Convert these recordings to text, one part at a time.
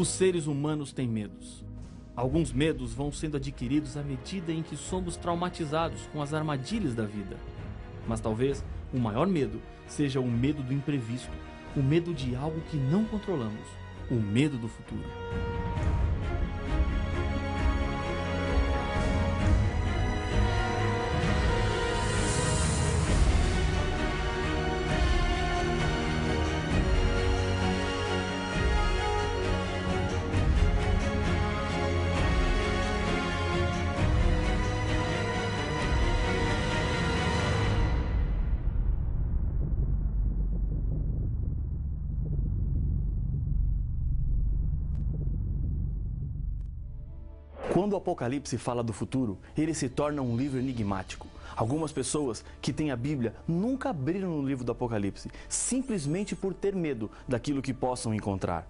Os seres humanos têm medos. Alguns medos vão sendo adquiridos à medida em que somos traumatizados com as armadilhas da vida. Mas talvez o maior medo seja o medo do imprevisto, o medo de algo que não controlamos, o medo do futuro. Quando o Apocalipse fala do futuro, ele se torna um livro enigmático. Algumas pessoas que têm a Bíblia nunca abriram o livro do Apocalipse, simplesmente por ter medo daquilo que possam encontrar.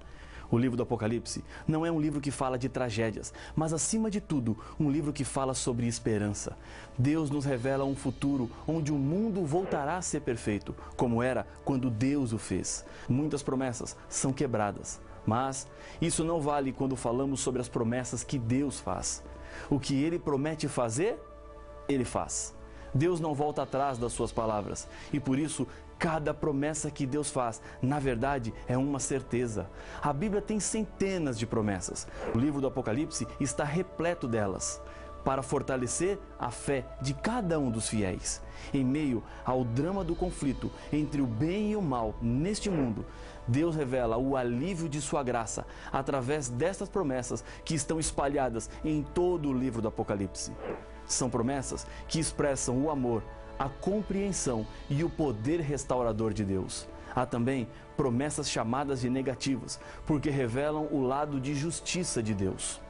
O livro do Apocalipse não é um livro que fala de tragédias, mas acima de tudo, um livro que fala sobre esperança. Deus nos revela um futuro onde o mundo voltará a ser perfeito, como era quando Deus o fez. Muitas promessas são quebradas. Mas isso não vale quando falamos sobre as promessas que Deus faz. O que Ele promete fazer, Ele faz. Deus não volta atrás das suas palavras e por isso cada promessa que Deus faz, na verdade, é uma certeza. A Bíblia tem centenas de promessas. O livro do Apocalipse está repleto delas, para fortalecer a fé de cada um dos fiéis. Em meio ao drama do conflito entre o bem e o mal neste mundo, Deus revela o alívio de sua graça através destas promessas que estão espalhadas em todo o livro do Apocalipse. São promessas que expressam o amor, a compreensão e o poder restaurador de Deus. Há também promessas chamadas de negativas, porque revelam o lado de justiça de Deus.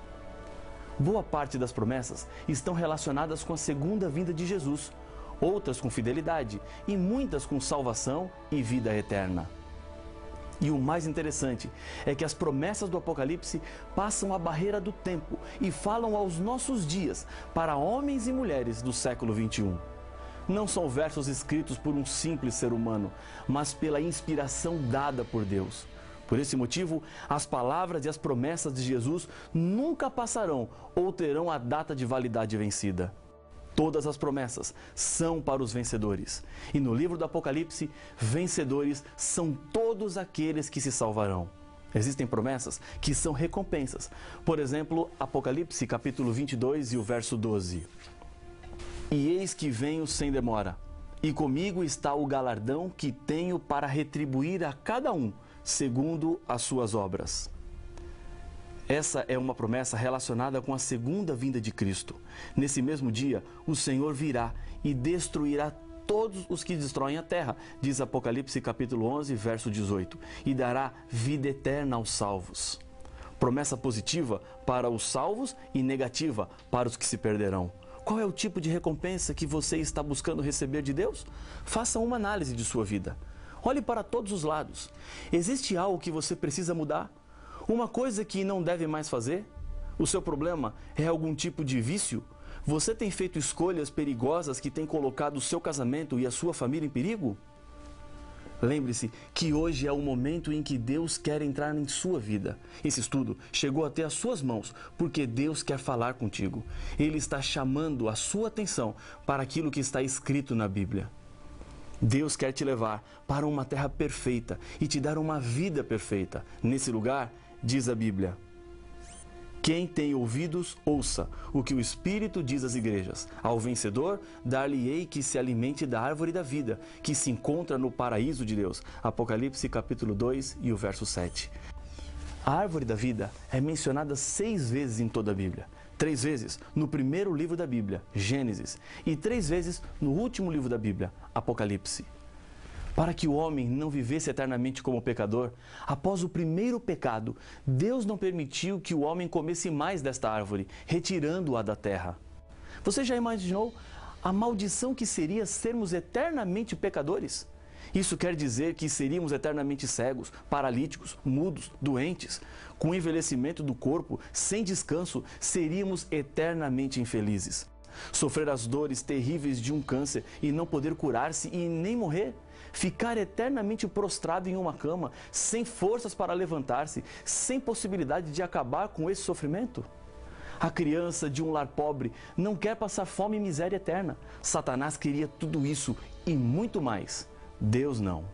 Boa parte das promessas estão relacionadas com a segunda vinda de Jesus, outras com fidelidade e muitas com salvação e vida eterna. E o mais interessante é que as promessas do Apocalipse passam a barreira do tempo e falam aos nossos dias para homens e mulheres do século XXI. Não são versos escritos por um simples ser humano, mas pela inspiração dada por Deus. Por esse motivo, as palavras e as promessas de Jesus nunca passarão ou terão a data de validade vencida. Todas as promessas são para os vencedores. E no livro do Apocalipse, vencedores são todos aqueles que se salvarão. Existem promessas que são recompensas. Por exemplo, Apocalipse capítulo 22 e o verso 12. E eis que venho sem demora, e comigo está o galardão que tenho para retribuir a cada um, segundo as suas obras. Essa é uma promessa relacionada com a segunda vinda de Cristo. Nesse mesmo dia, o Senhor virá e destruirá todos os que destroem a terra, diz Apocalipse capítulo 11, verso 18, e dará vida eterna aos salvos. Promessa positiva para os salvos e negativa para os que se perderão. Qual é o tipo de recompensa que você está buscando receber de Deus? Faça uma análise de sua vida. Olhe para todos os lados. Existe algo que você precisa mudar? Uma coisa que não deve mais fazer? O seu problema é algum tipo de vício? Você tem feito escolhas perigosas que têm colocado o seu casamento e a sua família em perigo? Lembre-se que hoje é o momento em que Deus quer entrar em sua vida. Esse estudo chegou até as suas mãos porque Deus quer falar contigo. Ele está chamando a sua atenção para aquilo que está escrito na Bíblia. Deus quer te levar para uma terra perfeita e te dar uma vida perfeita. Nesse lugar, diz a Bíblia: quem tem ouvidos, ouça o que o Espírito diz às igrejas. Ao vencedor, dar-lhe-ei que se alimente da árvore da vida, que se encontra no paraíso de Deus. Apocalipse capítulo 2 e o verso 7. A árvore da vida é mencionada 6 vezes em toda a Bíblia. 3 vezes no primeiro livro da Bíblia, Gênesis, e 3 vezes no último livro da Bíblia, Apocalipse. Para que o homem não vivesse eternamente como pecador, após o primeiro pecado, Deus não permitiu que o homem comesse mais desta árvore, retirando-a da terra. Você já imaginou a maldição que seria sermos eternamente pecadores? Isso quer dizer que seríamos eternamente cegos, paralíticos, mudos, doentes. Com o envelhecimento do corpo, sem descanso, seríamos eternamente infelizes. Sofrer as dores terríveis de um câncer e não poder curar-se e nem morrer. Ficar eternamente prostrado em uma cama, sem forças para levantar-se, sem possibilidade de acabar com esse sofrimento? A criança de um lar pobre não quer passar fome e miséria eterna. Satanás queria tudo isso e muito mais. Deus não.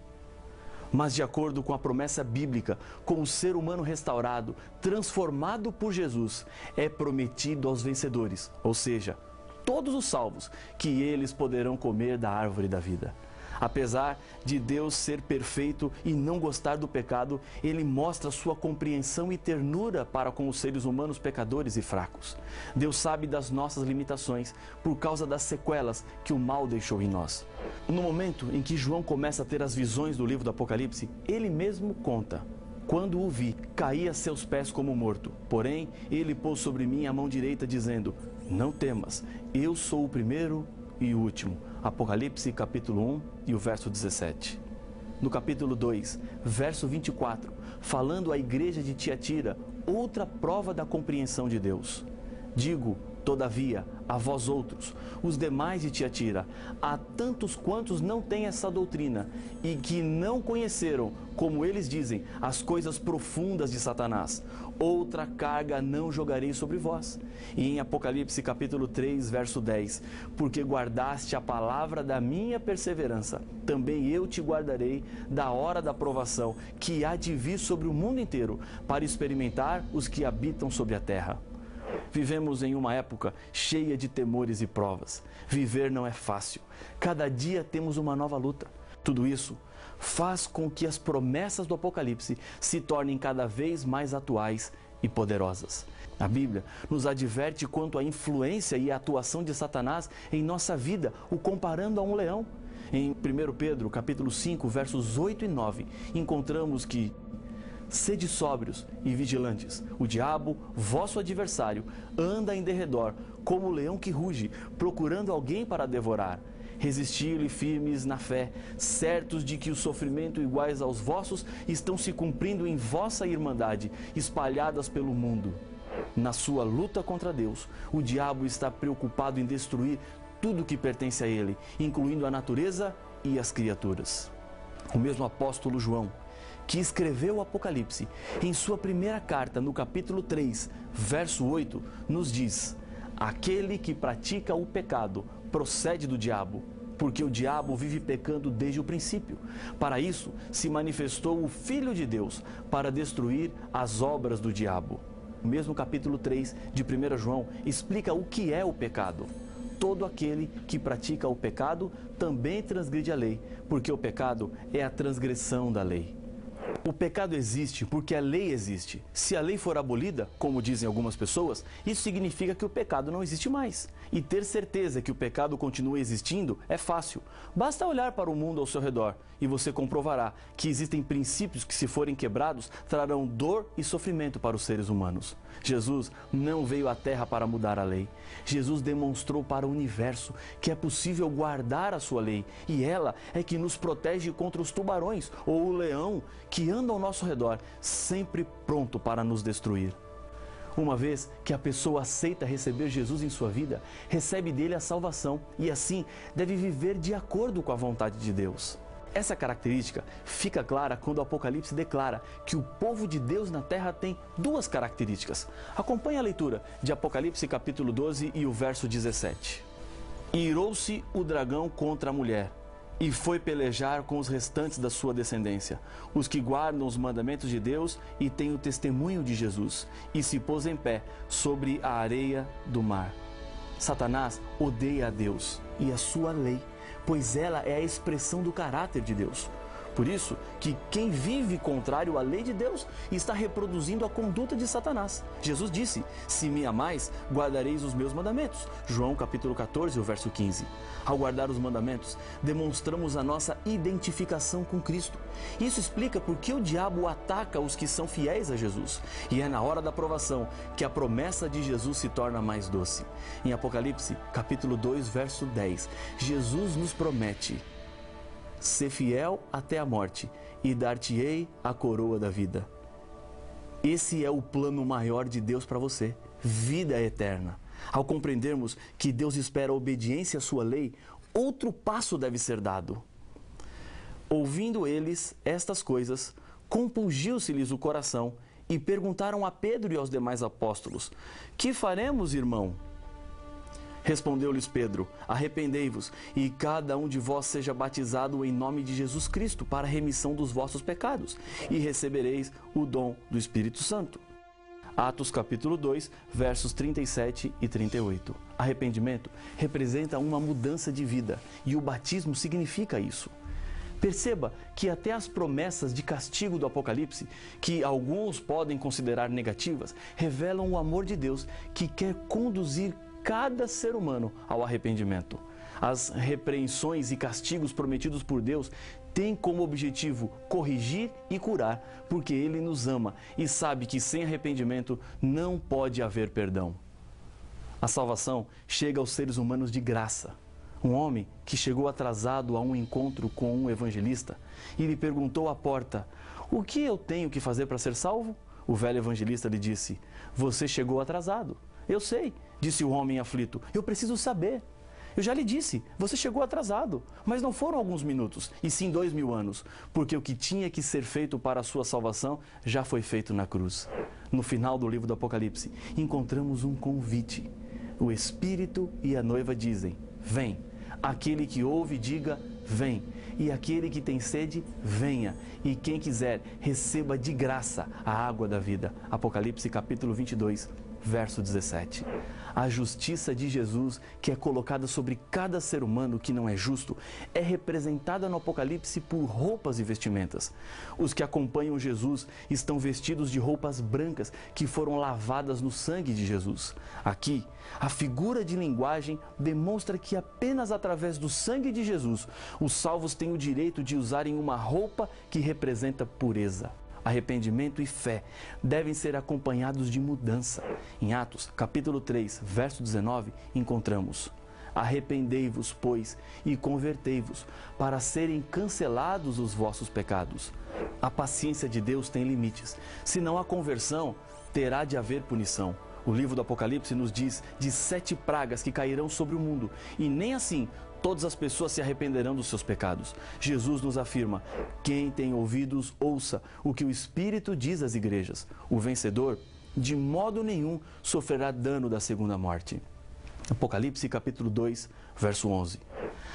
Mas de acordo com a promessa bíblica, com o ser humano restaurado, transformado por Jesus, é prometido aos vencedores, ou seja, todos os salvos, que eles poderão comer da árvore da vida. Apesar de Deus ser perfeito e não gostar do pecado, Ele mostra sua compreensão e ternura para com os seres humanos pecadores e fracos. Deus sabe das nossas limitações por causa das sequelas que o mal deixou em nós. No momento em que João começa a ter as visões do livro do Apocalipse, ele mesmo conta: quando o vi, caí a seus pés como morto. Porém, ele pôs sobre mim a mão direita, dizendo: não temas, eu sou o primeiro e o último. Apocalipse capítulo 1 e o verso 17. No capítulo 2, verso 24, falando à igreja de Tiatira, outra prova da compreensão de Deus. Digo, todavia, a vós outros, os demais de Tiatira, a tantos quantos não têm essa doutrina e que não conheceram, como eles dizem, as coisas profundas de Satanás, outra carga não jogarei sobre vós. E em Apocalipse capítulo 3, verso 10, porque guardaste a palavra da minha perseverança, também eu te guardarei da hora da provação, que há de vir sobre o mundo inteiro, para experimentar os que habitam sobre a terra. Vivemos em uma época cheia de temores e provas. Viver não é fácil. Cada dia temos uma nova luta. Tudo isso faz com que as promessas do Apocalipse se tornem cada vez mais atuais e poderosas. A Bíblia nos adverte quanto à influência e à atuação de Satanás em nossa vida, o comparando a um leão. Em 1 Pedro, capítulo 5, versos 8 e 9, encontramos que: sede sóbrios e vigilantes. O diabo, vosso adversário, anda em derredor, como o leão que ruge, procurando alguém para devorar. Resisti-lhe firmes na fé, certos de que o sofrimento iguais aos vossos estão se cumprindo em vossa irmandade, espalhadas pelo mundo. Na sua luta contra Deus, o diabo está preocupado em destruir tudo que pertence a ele, incluindo a natureza e as criaturas. O mesmo apóstolo João, que escreveu o Apocalipse, em sua primeira carta, no capítulo 3, verso 8, nos diz: aquele que pratica o pecado procede do diabo, porque o diabo vive pecando desde o princípio. Para isso se manifestou o Filho de Deus, para destruir as obras do diabo. O mesmo capítulo 3 de 1 João explica o que é o pecado. Todo aquele que pratica o pecado também transgride a lei, porque o pecado é a transgressão da lei. O pecado existe porque a lei existe. Se a lei for abolida, como dizem algumas pessoas, isso significa que o pecado não existe mais. E ter certeza que o pecado continua existindo é fácil. Basta olhar para o mundo ao seu redor e você comprovará que existem princípios que, se forem quebrados, trarão dor e sofrimento para os seres humanos. Jesus não veio à Terra para mudar a lei. Jesus demonstrou para o universo que é possível guardar a sua lei, e ela é que nos protege contra os tubarões ou o leão que anda ao nosso redor, sempre pronto para nos destruir. Uma vez que a pessoa aceita receber Jesus em sua vida, recebe dele a salvação e assim deve viver de acordo com a vontade de Deus. Essa característica fica clara quando o Apocalipse declara que o povo de Deus na terra tem duas características. Acompanhe a leitura de Apocalipse capítulo 12 e o verso 17. Irou-se o dragão contra a mulher e foi pelejar com os restantes da sua descendência, os que guardam os mandamentos de Deus e têm o testemunho de Jesus, e se pôs em pé sobre a areia do mar. Satanás odeia a Deus e a sua lei, pois ela é a expressão do caráter de Deus. Por isso que quem vive contrário à lei de Deus está reproduzindo a conduta de Satanás. Jesus disse: se me amais, guardareis os meus mandamentos. João capítulo 14, o verso 15. Ao guardar os mandamentos, demonstramos a nossa identificação com Cristo. Isso explica por que o diabo ataca os que são fiéis a Jesus. E é na hora da provação que a promessa de Jesus se torna mais doce. Em Apocalipse capítulo 2, verso 10, Jesus nos promete: ser fiel até a morte, e dar-te-ei a coroa da vida. Esse é o plano maior de Deus para você, vida eterna. Ao compreendermos que Deus espera a obediência à sua lei, outro passo deve ser dado. Ouvindo eles estas coisas, compungiu-se-lhes o coração e perguntaram a Pedro e aos demais apóstolos: Que faremos, irmão? Respondeu-lhes Pedro: Arrependei-vos, e cada um de vós seja batizado em nome de Jesus Cristo para a remissão dos vossos pecados, e recebereis o dom do Espírito Santo. Atos capítulo 2, versos 37 e 38. Arrependimento representa uma mudança de vida, e o batismo significa isso. Perceba que até as promessas de castigo do Apocalipse, que alguns podem considerar negativas, revelam o amor de Deus que quer conduzir cada ser humano ao arrependimento. As repreensões e castigos prometidos por Deus têm como objetivo corrigir e curar, porque Ele nos ama e sabe que sem arrependimento não pode haver perdão. A salvação chega aos seres humanos de graça. Um homem que chegou atrasado a um encontro com um evangelista e lhe perguntou à porta: O que eu tenho que fazer para ser salvo? O velho evangelista lhe disse: Você chegou atrasado. Eu sei, disse o homem aflito. Eu preciso saber. Eu já lhe disse, você chegou atrasado, mas não foram alguns minutos, e sim 2000 anos, porque o que tinha que ser feito para a sua salvação já foi feito na cruz. No final do livro do Apocalipse, encontramos um convite. O Espírito e a noiva dizem: Vem. Aquele que ouve, diga: Vem. E aquele que tem sede, venha. E quem quiser, receba de graça a água da vida. Apocalipse capítulo 22, verso 17. A justiça de Jesus, que é colocada sobre cada ser humano que não é justo, é representada no Apocalipse por roupas e vestimentas. Os que acompanham Jesus estão vestidos de roupas brancas que foram lavadas no sangue de Jesus. Aqui, a figura de linguagem demonstra que apenas através do sangue de Jesus, os salvos têm o direito de usarem uma roupa que representa pureza. Arrependimento e fé devem ser acompanhados de mudança. Em Atos, capítulo 3, verso 19, encontramos: Arrependei-vos, pois, e convertei-vos, para serem cancelados os vossos pecados. A paciência de Deus tem limites. Se não há conversão, terá de haver punição. O livro do Apocalipse nos diz de 7 pragas que cairão sobre o mundo, e nem assim todas as pessoas se arrependerão dos seus pecados. Jesus nos afirma: quem tem ouvidos, ouça o que o Espírito diz às igrejas. O vencedor, de modo nenhum, sofrerá dano da segunda morte. Apocalipse capítulo 2, verso 11.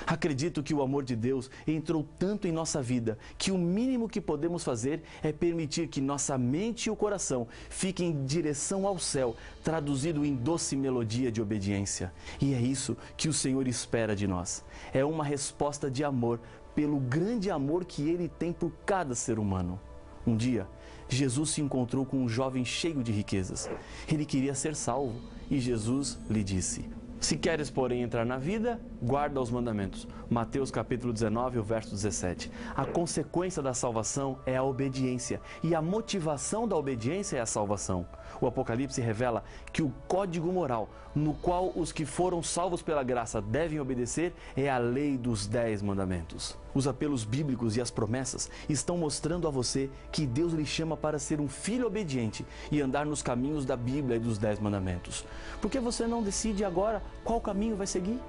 Acredito que o amor de Deus entrou tanto em nossa vida que o mínimo que podemos fazer é permitir que nossa mente e o coração fiquem em direção ao céu, traduzido em doce melodia de obediência. E é isso que o Senhor espera de nós. É uma resposta de amor pelo grande amor que Ele tem por cada ser humano. Um dia, Jesus se encontrou com um jovem cheio de riquezas. Ele queria ser salvo e Jesus lhe disse: Se queres, porém, entrar na vida, guarda os mandamentos. Mateus capítulo 19, o verso 17. A consequência da salvação é a obediência, e a motivação da obediência é a salvação. O Apocalipse revela que o código moral, no qual os que foram salvos pela graça devem obedecer, é a lei dos 10 mandamentos. Os apelos bíblicos e as promessas estão mostrando a você que Deus lhe chama para ser um filho obediente e andar nos caminhos da Bíblia e dos 10 mandamentos. Por que você não decide agora qual caminho vai seguir?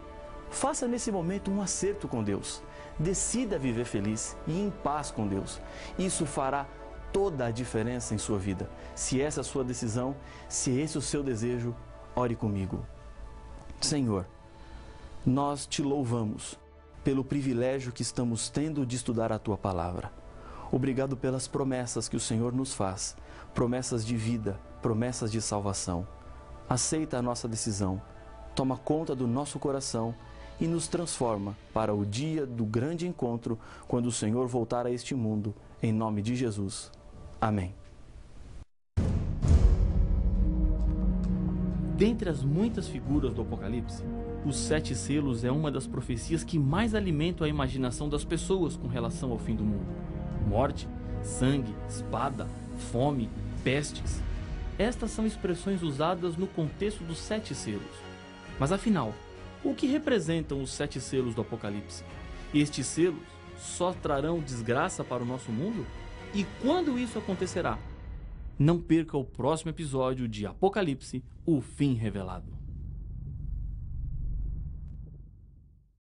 Faça nesse momento um acerto com Deus. Decida viver feliz e em paz com Deus. Isso fará toda a diferença em sua vida. Se essa é a sua decisão, se esse é o seu desejo, ore comigo. Senhor, nós te louvamos pelo privilégio que estamos tendo de estudar a Tua Palavra. Obrigado pelas promessas que o Senhor nos faz, promessas de vida, promessas de salvação. Aceita a nossa decisão, toma conta do nosso coração e nos transforma para o dia do grande encontro, quando o Senhor voltar a este mundo, em nome de Jesus. Amém. Dentre as muitas figuras do Apocalipse, os 7 selos é uma das profecias que mais alimentam a imaginação das pessoas com relação ao fim do mundo. Morte, sangue, espada, fome, pestes. Estas são expressões usadas no contexto dos 7 selos. Mas afinal, o que representam os 7 selos do Apocalipse? Estes selos só trarão desgraça para o nosso mundo? E quando isso acontecerá? Não perca o próximo episódio de Apocalipse, o fim revelado.